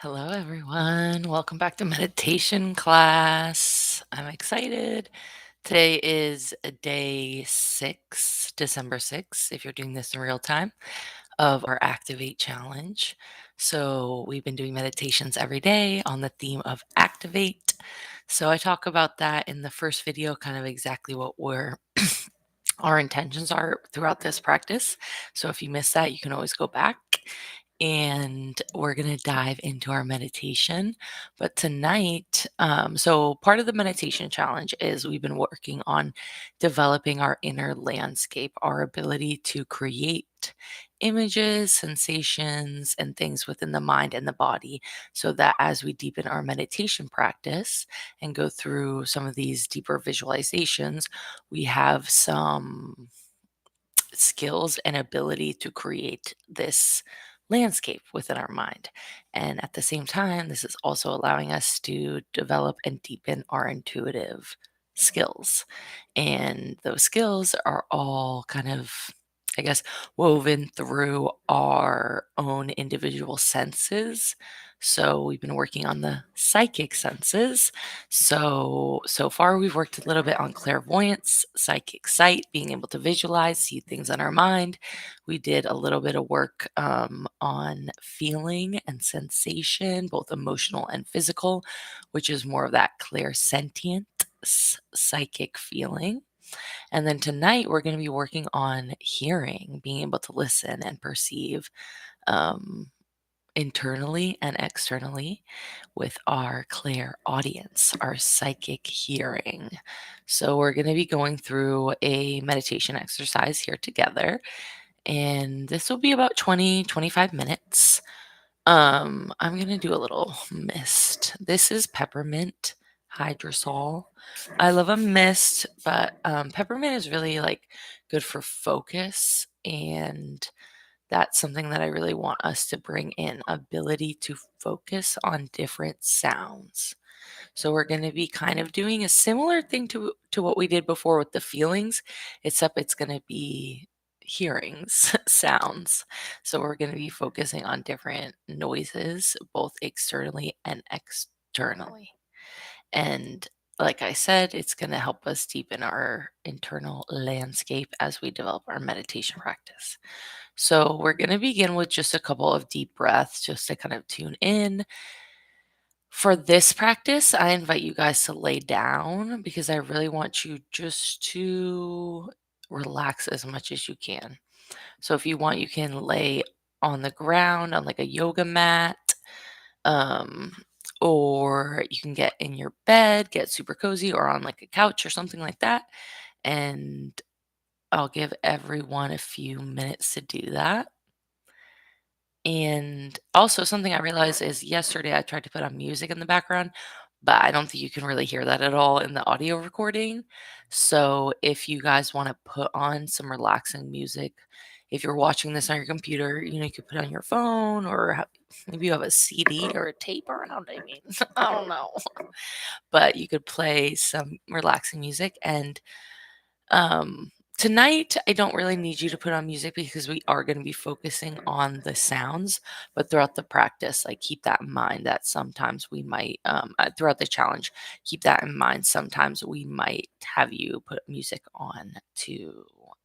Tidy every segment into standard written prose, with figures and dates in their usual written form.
Hello, everyone. Welcome back to meditation class. I'm excited. Today is day 6, December 6th, if you're doing this in real time, of our Activate Challenge. So, we've been doing meditations every day on the theme of Activate. So, I talk about that in the first video, kind of exactly what our intentions are throughout this practice. So if you missed that, you can always go back and we're going to dive into our meditation. But tonight, so part of the meditation challenge is we've been working on developing our inner landscape, our ability to create images, sensations, and things within the mind and the body, so that as we deepen our meditation practice and go through some of these deeper visualizations, we have some skills and ability to create this landscape within our mind. And at the same time, this is also allowing us to develop and deepen our intuitive skills. And those skills are all kind of, I guess, woven through our own individual senses. So we've been working on the psychic senses. So far we've worked a little bit on clairvoyance, psychic sight, being able to visualize, see things in our mind. We did a little bit of work on feeling and sensation, both emotional and physical, which is more of that clairsentient psychic feeling. And then tonight we're going to be working on hearing, being able to listen and perceive um, internally and externally with our clairaudience, our psychic hearing. So we're going to be going through a meditation exercise here together, and this will be about 20-25 minutes. I'm going to do a little mist. This is peppermint hydrosol. I love a mist, but peppermint is really like good for focus, and that's something that I really want us to bring in, ability to focus on different sounds. So we're going to be kind of doing a similar thing to what we did before with the feelings, except it's going to be hearings, sounds. So we're going to be focusing on different noises, both externally and externally. And like I said, it's going to help us deepen our internal landscape as we develop our meditation practice. So, we're going to begin with just a couple of deep breaths just to kind of tune in. For this practice, I invite you guys to lay down because I really want you just to relax as much as you can. So, if you want, you can lay on the ground on like a yoga mat, um, or you can get in your bed, get super cozy, or on like a couch or something like that. And I'll give everyone a few minutes to do that. And also something I realized is yesterday I tried to put on music in the background, but I don't think you can really hear that at all in the audio recording. So if you guys want to put on some relaxing music, if you're watching this on your computer, you could put it on your phone or maybe you have a CD or a tape around. I mean, I don't know, but you could play some relaxing music. And um, tonight, I don't really need you to put on music because we are going to be focusing on the sounds, but throughout the practice, like keep that in mind that sometimes we might, throughout the challenge, keep that in mind. Sometimes we might have you put music on to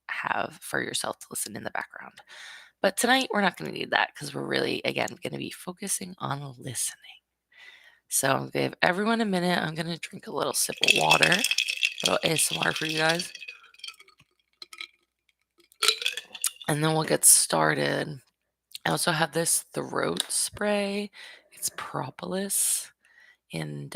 have for yourself to listen in the background. But tonight, we're not going to need that because we're really, again, going to be focusing on listening. So I'm going to give everyone a minute. I'm going to drink a little sip of water, a little ASMR for you guys. And then we'll get started. I also have this throat spray. It's propolis, and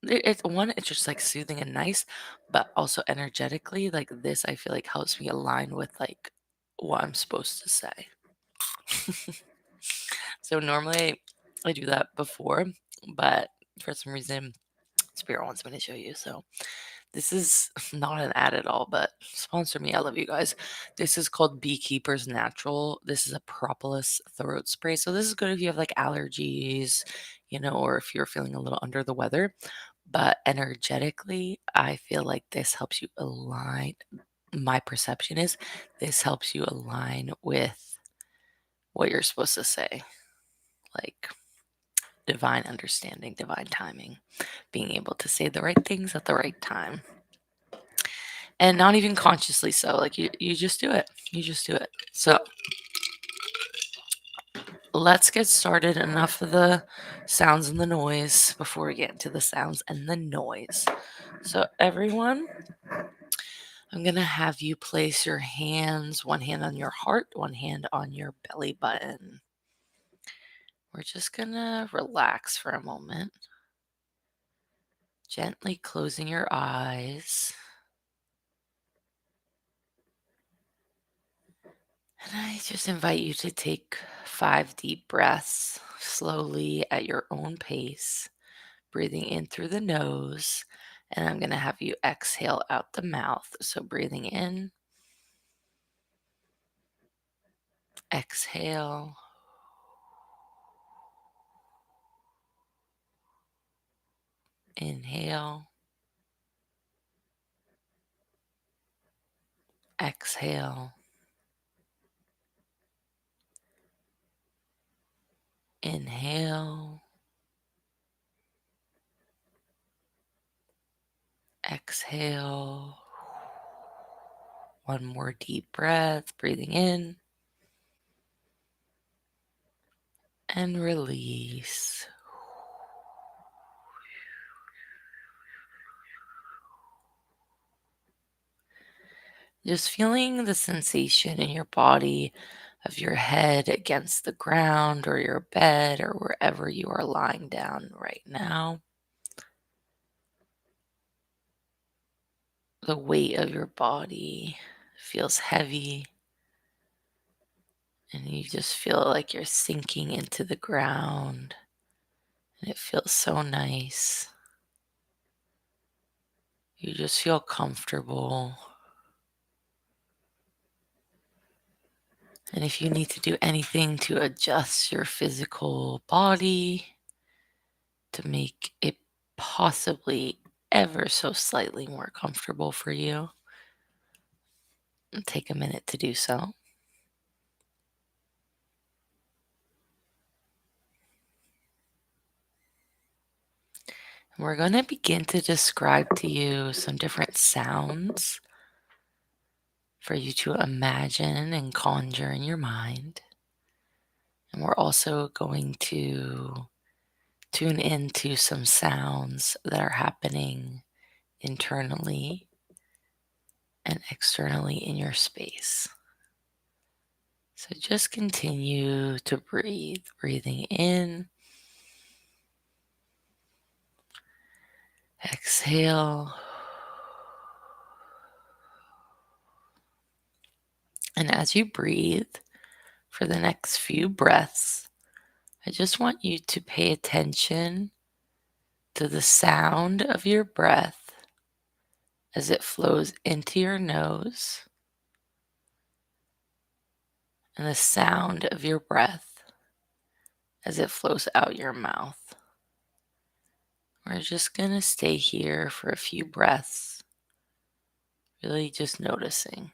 it's just like soothing and nice, but also energetically, like this, I feel like helps me align with like what I'm supposed to say. So normally I do that before, but for some reason, Spirit wants me to show you. So this is not an ad at all, but sponsor me. I love you guys. This is called Beekeeper's Natural. This is a propolis throat spray. So this is good if you have like allergies, or if you're feeling a little under the weather. But energetically, I feel like this helps you align. My perception is this helps you align with what you're supposed to say. Like, divine understanding, divine timing, being able to say the right things at the right time. And not even consciously so. Like you just do it. You just do it. So let's get started. Enough of the sounds and the noise before we get into the sounds and the noise. So, everyone, I'm going to have you place your hands, one hand on your heart, one hand on your belly button. We're just going to relax for a moment, gently closing your eyes. And I just invite you to take 5 deep breaths slowly at your own pace, breathing in through the nose. And I'm going to have you exhale out the mouth. So breathing in, exhale, inhale, exhale, inhale, exhale. One more deep breath, breathing in and release. Just feeling the sensation in your body of your head against the ground or your bed or wherever you are lying down right now. The weight of your body feels heavy, and you just feel like you're sinking into the ground, and it feels so nice. You just feel comfortable. And if you need to do anything to adjust your physical body to make it possibly ever so slightly more comfortable for you, take a minute to do so. And we're going to begin to describe to you some different sounds for you to imagine and conjure in your mind. And we're also going to tune into some sounds that are happening internally and externally in your space. So just continue to breathe, breathing in, exhale. And as you breathe for the next few breaths, I just want you to pay attention to the sound of your breath as it flows into your nose and the sound of your breath as it flows out your mouth. We're just going to stay here for a few breaths, really just noticing.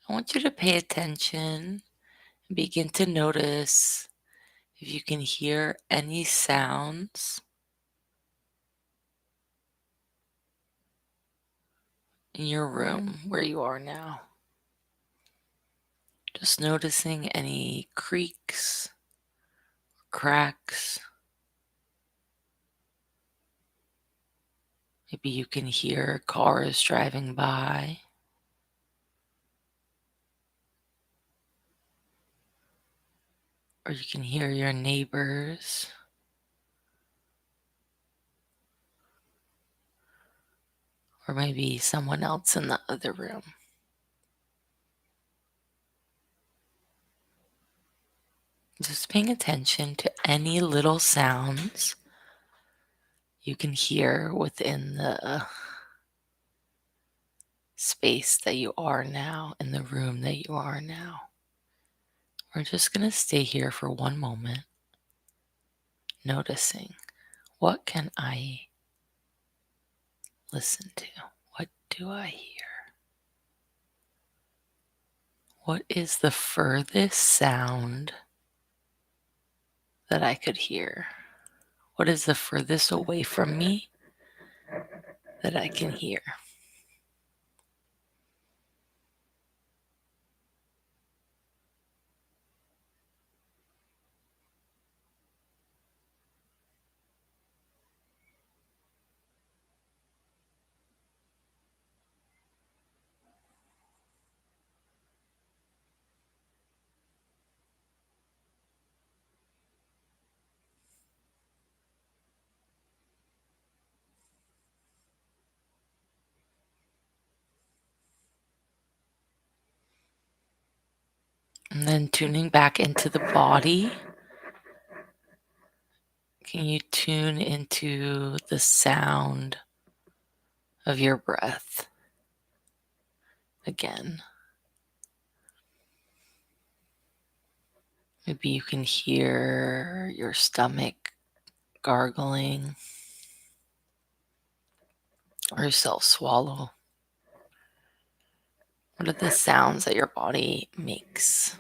I want you to pay attention and begin to notice if you can hear any sounds in your room where you are now. Just noticing any creaks, cracks. Maybe you can hear cars driving by, or you can hear your neighbors, or maybe someone else in the other room. Just paying attention to any little sounds you can hear within the space that you are now, in the room that you are now. We're just going to stay here for one moment, noticing, what can I listen to? What do I hear? What is the furthest sound that I could hear? What is the furthest away from me that I can hear? And then tuning back into the body. Can you tune into the sound of your breath again? Maybe you can hear your stomach gargling or yourself swallow. What are the sounds that your body makes?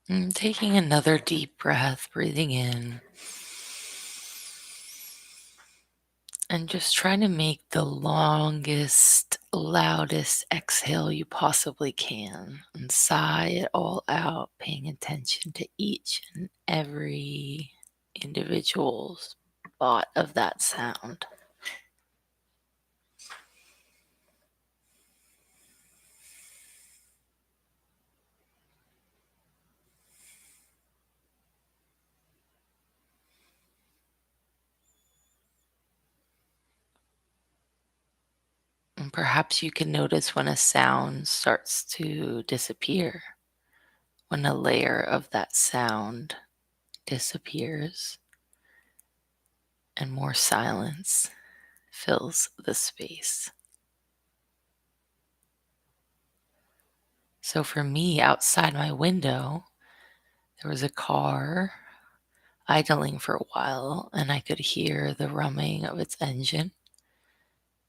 And taking another deep breath, breathing in, and just trying to make the longest, loudest exhale you possibly can, and sigh it all out, paying attention to each and every individual spot of that sound. And perhaps you can notice when a sound starts to disappear, when a layer of that sound disappears and more silence fills the space. So for me, outside my window, there was a car idling for a while, and I could hear the rumming of its engine.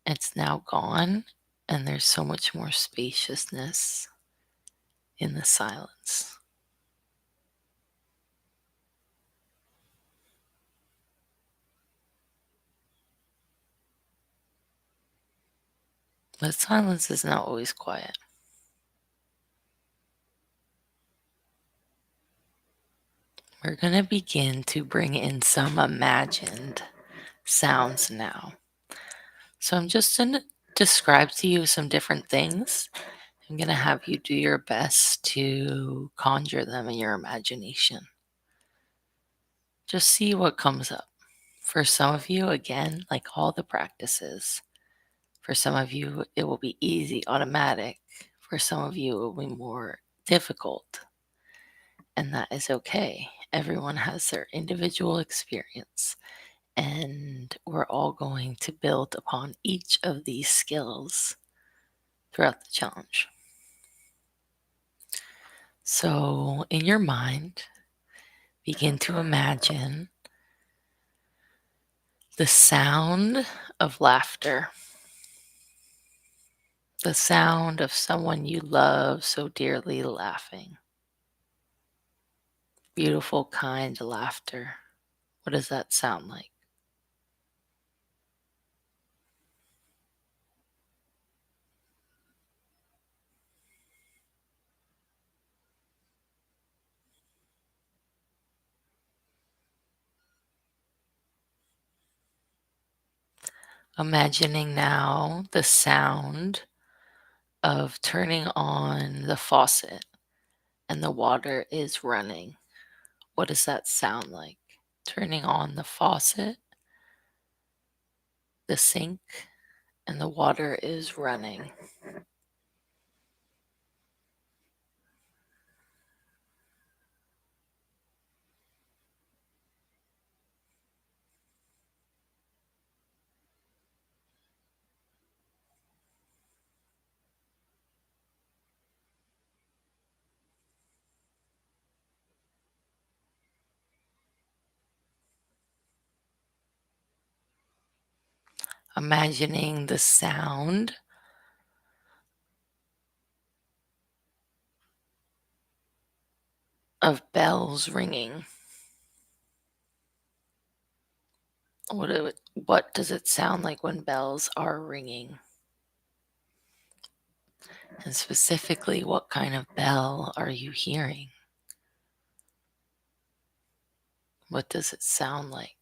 It's now gone, and there's so much more spaciousness in the silence. But silence is not always quiet. We're going to begin to bring in some imagined sounds now. So I'm just going to describe to you some different things. I'm going to have you do your best to conjure them in your imagination. Just see what comes up. For some of you, again, like all the practices, for some of you, it will be easy, automatic. For some of you, it will be more difficult. And that is okay. Everyone has their individual experience. And we're all going to build upon each of these skills throughout the challenge. So, in your mind, begin to imagine the sound of laughter, the sound of someone you love so dearly laughing. Beautiful, kind laughter. What does that sound like? Imagining now the sound of turning on the faucet and the water is running. What does that sound like? Turning on the faucet, the sink, and the water is running. Imagining the sound of bells ringing. What does it sound like when bells are ringing? And specifically, what kind of bell are you hearing? What does it sound like?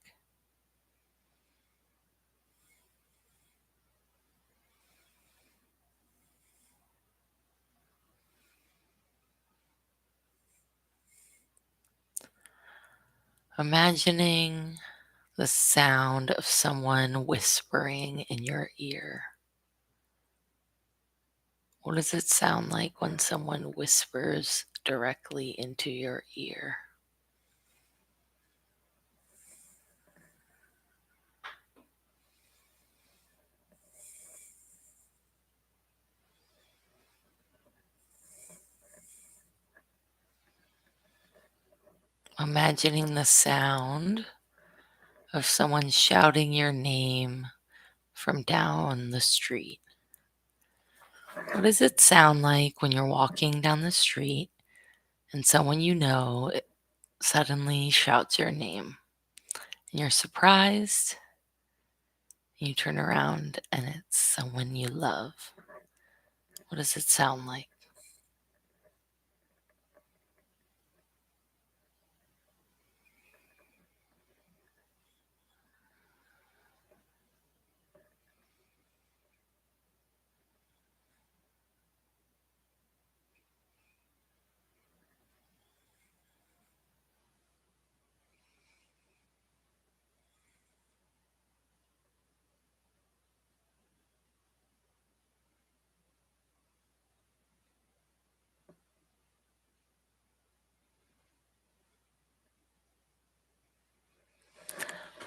Imagining the sound of someone whispering in your ear. What does it sound like when someone whispers directly into your ear? Imagining the sound of someone shouting your name from down the street. What does it sound like when you're walking down the street and someone you know suddenly shouts your name? And you're surprised, and you turn around and it's someone you love. What does it sound like?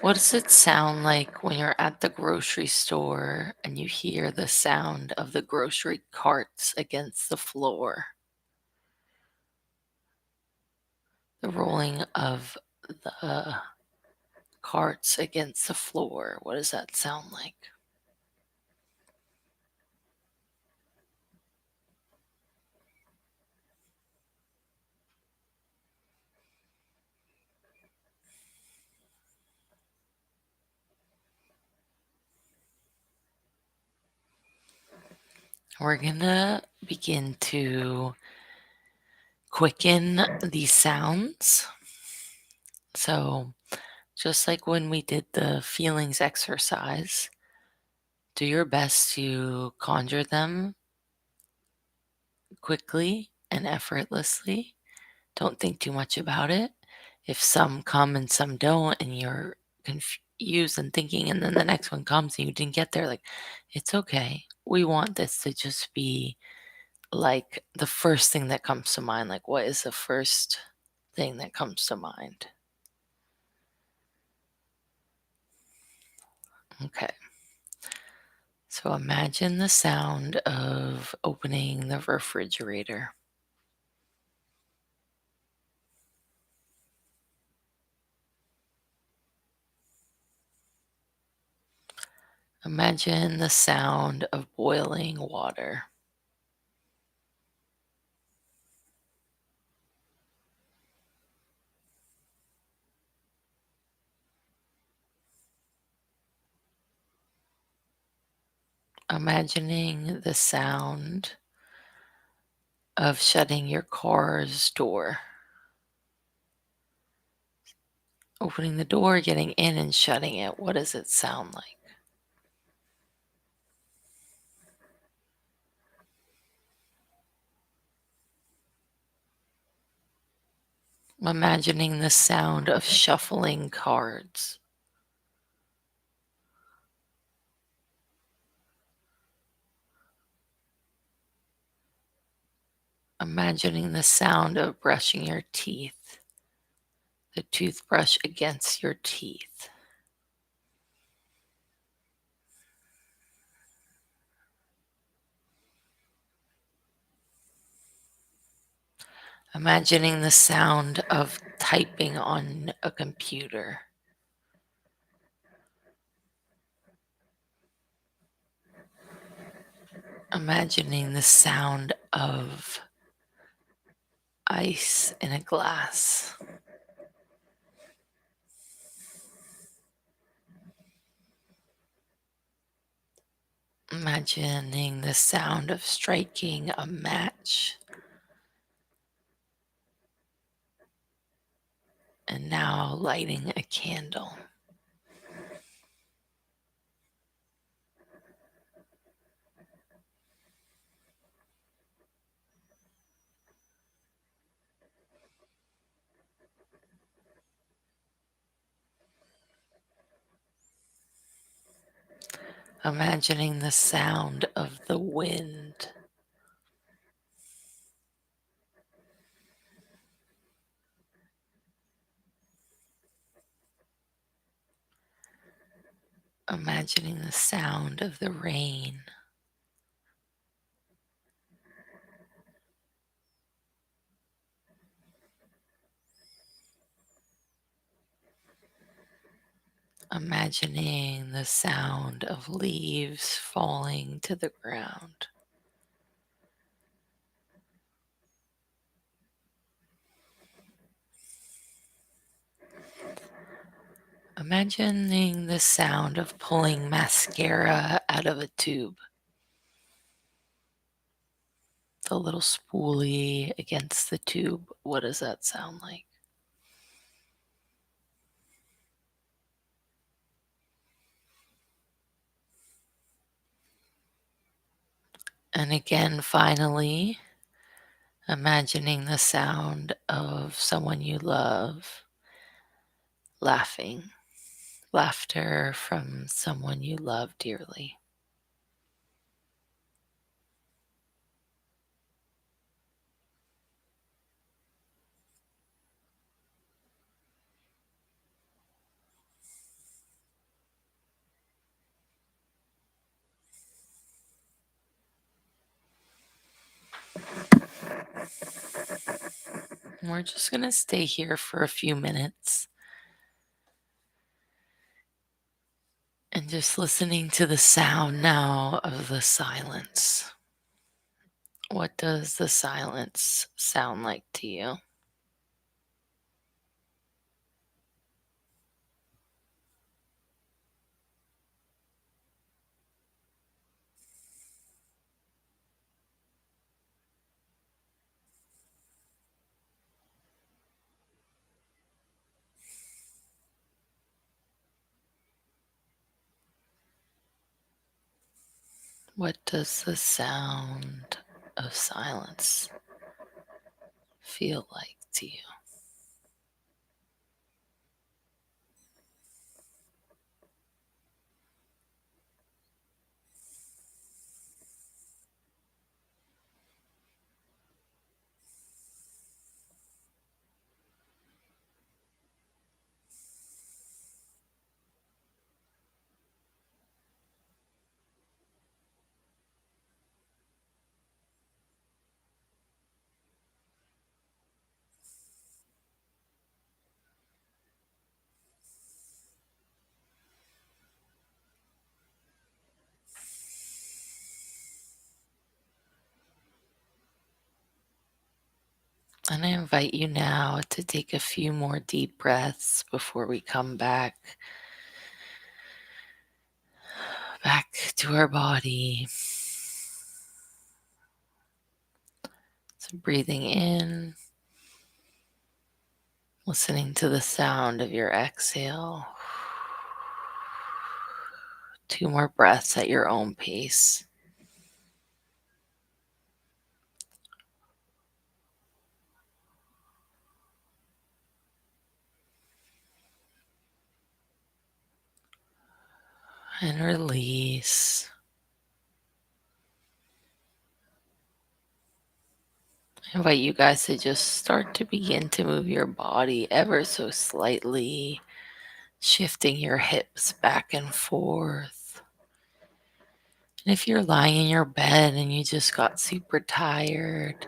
What does it sound like when you're at the grocery store and you hear the sound of the grocery carts against the floor? The rolling of the carts against the floor. What does that sound like? We're going to begin to quicken these sounds. So, just like when we did the feelings exercise, do your best to conjure them quickly and effortlessly. Don't think too much about it. If some come and some don't, and you're confused and thinking, and then the next one comes and you didn't get there, like, it's okay. We want this to just be like the first thing that comes to mind. Like, what is the first thing that comes to mind? Okay. So imagine the sound of opening the refrigerator. Imagine the sound of boiling water. Imagining the sound of shutting your car's door. Opening the door, getting in, and shutting it. What does it sound like? Imagining the sound of shuffling cards. Imagining the sound of brushing your teeth, the toothbrush against your teeth. Imagining the sound of typing on a computer. Imagining the sound of ice in a glass. Imagining the sound of striking a match. And now lighting a candle. Imagining the sound of the wind. Imagining the sound of the rain. Imagining the sound of leaves falling to the ground. Imagining the sound of pulling mascara out of a tube. The little spoolie against the tube. What does that sound like? And again, finally, imagining the sound of someone you love laughing. Laughter from someone you love dearly. And we're just going to stay here for a few minutes and just listening to the sound now of the silence. What does the silence sound like to you? What does the sound of silence feel like to you? And I invite you now to take a few more deep breaths before we come back to our body. So breathing in, listening to the sound of your exhale. 2 more breaths at your own pace. and release. I invite you guys to just start to begin to move your body ever so slightly, shifting your hips back and forth. And if you're lying in your bed and you just got super tired,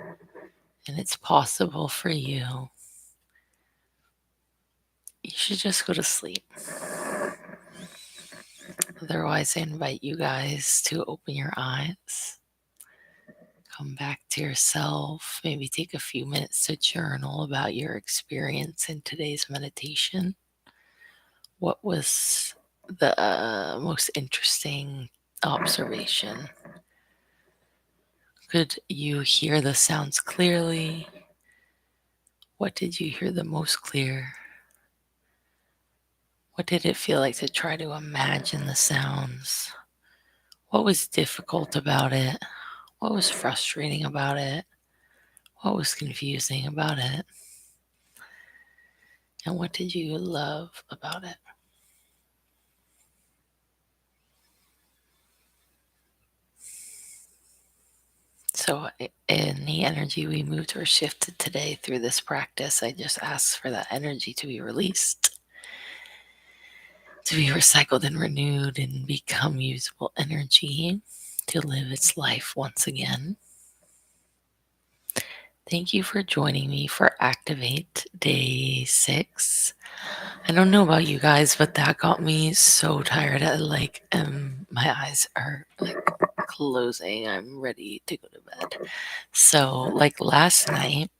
and it's possible for you, you should just go to sleep. Otherwise, I invite you guys to open your eyes, come back to yourself, maybe take a few minutes to journal about your experience in today's meditation. What was the most interesting observation? Could you hear the sounds clearly? What did you hear the most clear? What did it feel like to try to imagine the sounds? What was difficult about it? What was frustrating about it? What was confusing about it? And what did you love about it? So, in the energy we moved or shifted today through this practice, I just ask for that energy to be released, to be recycled and renewed and become usable energy to live its life once again. Thank you for joining me for Activate Day 6. I don't know about you guys, but that got me so tired. My eyes are like closing. I'm ready to go to bed. So, like last night,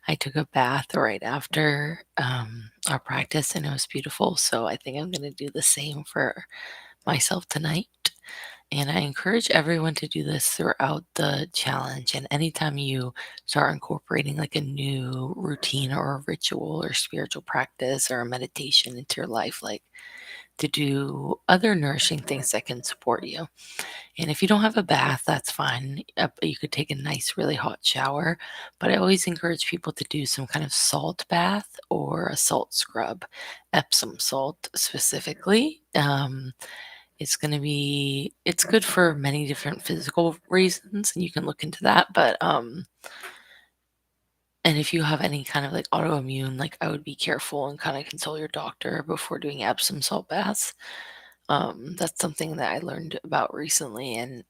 I took a bath right after our practice and it was beautiful. So, I think I'm going to do the same for myself tonight. And I encourage everyone to do this throughout the challenge. And anytime you start incorporating like a new routine or a ritual or spiritual practice or a meditation into your life, like to do other nourishing things that can support you. And if you don't have a bath, that's fine. You could take a nice, really hot shower. But I always encourage people to do some kind of salt bath or a salt scrub, Epsom salt specifically. It's good for many different physical reasons, and you can look into that. And if you have any kind of like autoimmune, like I would be careful and kind of consult your doctor before doing Epsom salt baths. That's something that I learned about recently, and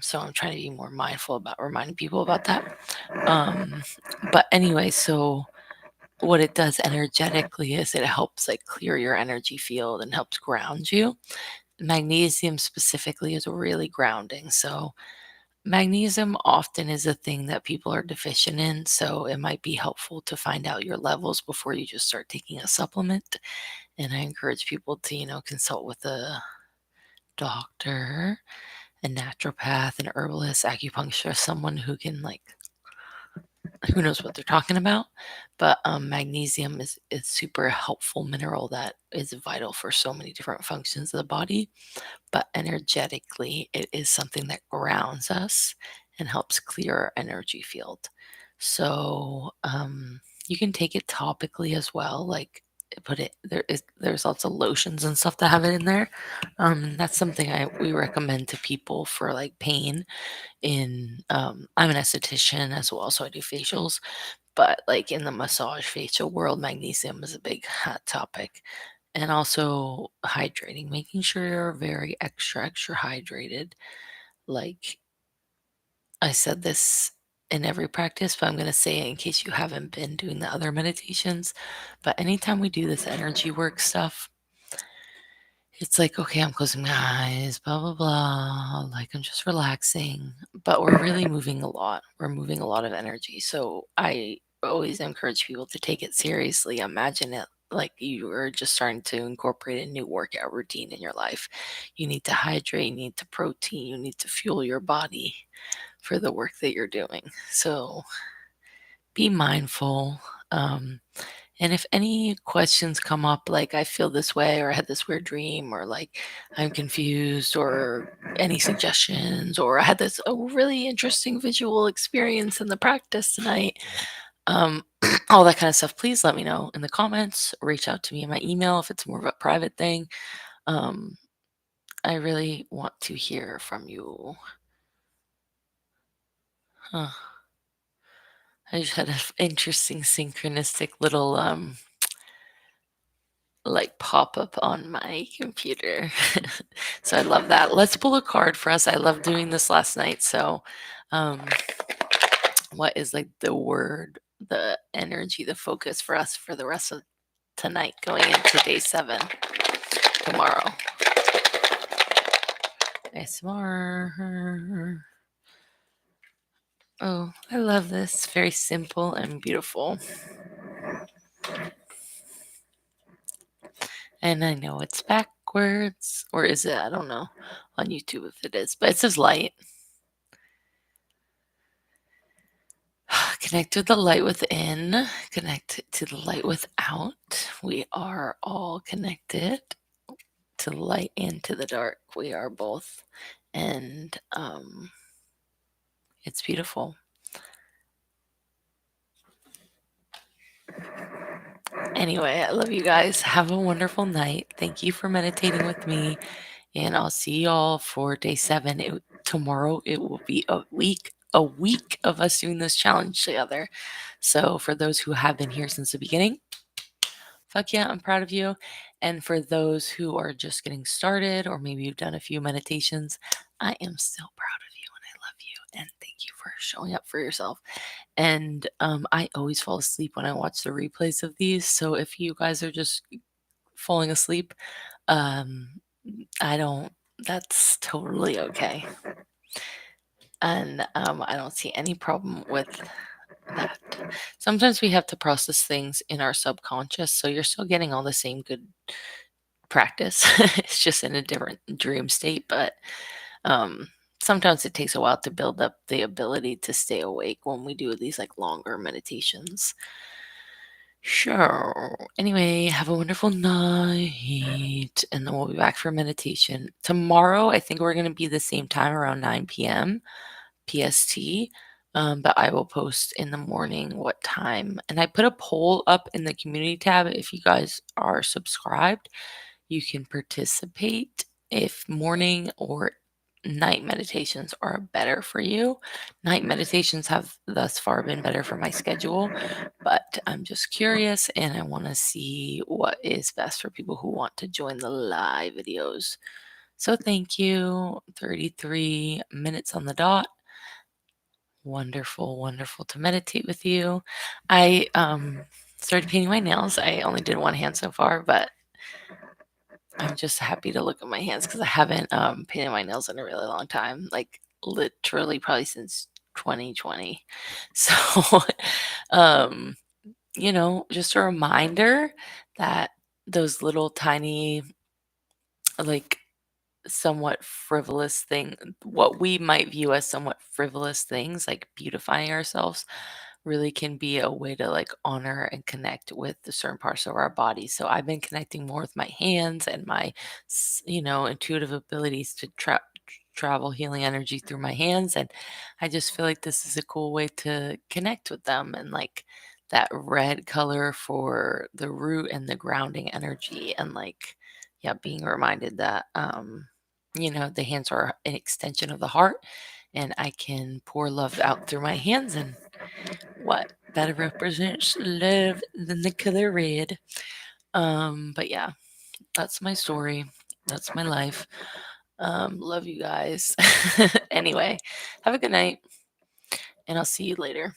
so I'm trying to be more mindful about reminding people about that. Um, but anyway, so what it does energetically is it helps like clear your energy field and helps ground you. Magnesium specifically is really grounding. So, magnesium often is a thing that people are deficient in. So, it might be helpful to find out your levels before you just start taking a supplement. And I encourage people to, consult with a doctor, a naturopath, an herbalist, acupuncturist, someone who can, like, who knows what they're talking about. But magnesium is super helpful mineral that is vital for so many different functions of the body, but energetically, it is something that grounds us and helps clear our energy field. So you can take it topically as well, like put it there's lots of lotions and stuff that have it in there. That's something we recommend to people for like pain. I'm an esthetician as well, so I do facials, but like in the massage facial world, magnesium is a big hot topic. And also hydrating, making sure you're very extra hydrated. Like I said this in every practice, but I'm going to say it in case you haven't been doing the other meditations. But anytime we do this energy work stuff, it's like, okay, I'm closing my eyes, blah, blah, blah. Like I'm just relaxing. But we're really moving a lot. We're moving a lot of energy. So I always encourage people to take it seriously. Imagine it like you are just starting to incorporate a new workout routine in your life. You need to hydrate, you need to protein, you need to fuel your body for the work that you're doing. So be mindful. Um, and if any questions come up, like I feel this way, or I had this weird dream, or like I'm confused, or any suggestions, or I had this really interesting visual experience in the practice tonight, um, all that kind of stuff, please let me know in the comments. Reach out to me in my email if it's more of a private thing. Um, I really want to hear from you. Huh. I just had an interesting synchronistic little like pop up on my computer. So I love that. Let's pull a card for us. I love doing this last night. So um what is like the word, the energy, the focus for us for the rest of tonight going into day 7 tomorrow? ASMR. Oh, I love this. Very simple and beautiful. And I know it's backwards, or is it? I don't know on YouTube if it is, but it says light. Connect to the light within, connect to the light without. We are all connected to the light and to the dark. We are both. And it's beautiful. Anyway, I love you guys. Have a wonderful night. Thank you for meditating with me. And I'll see y'all for day 7. Tomorrow it will be a week of us doing this challenge together. So for those who have been here since the beginning, fuck yeah, I'm proud of you. And for those who are just getting started, or maybe you've done a few meditations, I am still proud of you and I love you. And thank you for showing up for yourself. And I always fall asleep when I watch the replays of these. So if you guys are just falling asleep, um, I don't, that's totally okay. And I don't see any problem with that. Sometimes we have to process things in our subconscious, so you're still getting all the same good practice. It's just in a different dream state, but um, sometimes it takes a while to build up the ability to stay awake when we do these like longer meditations. Sure. Anyway, have a wonderful night, and then we'll be back for meditation tomorrow. I think we're going to be the same time around 9 p.m. PST. But I will post in the morning what time. And I put a poll up in the community tab. If you guys are subscribed, you can participate if morning or night meditations are better for you. Night meditations have thus far been better for my schedule, but I'm just curious and I want to see what is best for people who want to join the live videos. So thank you. 33 minutes on the dot. Wonderful, wonderful to meditate with you. I started painting my nails. I only did one hand so far, but I'm just happy to look at my hands because I haven't painted my nails in a really long time, like literally probably since 2020. So, um, just a reminder that those little tiny, like somewhat frivolous thing, what we might view as somewhat frivolous things, like beautifying ourselves, really can be a way to like honor and connect with the certain parts of our body. So I've been connecting more with my hands and my, intuitive abilities to travel healing energy through my hands. And I just feel like this is a cool way to connect with them, and like that red color for the root and the grounding energy, and like, yeah, being reminded that, the hands are an extension of the heart, and I can pour love out through my hands. And what better represents love than the color red? But yeah, that's my story. That's my life. Love you guys. Anyway, have a good night, and I'll see you later.